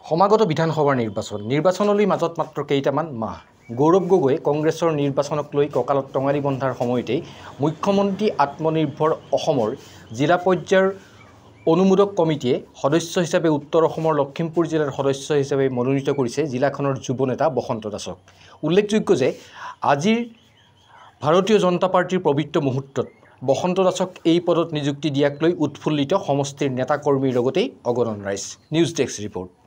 সমাগত বিধানসভাৰ নিৰ্বাচনলৈ মাজত মাত্ৰ কেইটামান মাহ। গৌৰৱ গগৈয়ে কংগ্ৰেছৰ নিৰ্বাচনক লৈ কঁকালত টঙালি বন্ধাৰ সময়তেই মুখ্যমন্ত্ৰী আত্মনিৰ্ভৰ অসমৰ জিলা পৰ্যায়ৰ অনুমোদক কমিটিয়ে সদস্য হিচাপে উত্তৰ অসমৰ লখিমপুৰ জিলাৰ সদস্য হিচাপে মনোনীত কৰিছে জিলাখনৰ যুৱ নেতা বসন্ত দাসক। উল্লেখযোগ্য যে আজিৰ ভাৰতীয় জনতা পাৰ্টিৰ পবিত্ৰ মুহূৰ্তত বসন্ত দাসক এই পদত নিযুক্তি দিয়াক লৈ উৎফুল্লিত সমষ্টিৰ নেতা কৰ্মীৰ লগতেই অগণন ৰাইজ। News desk report.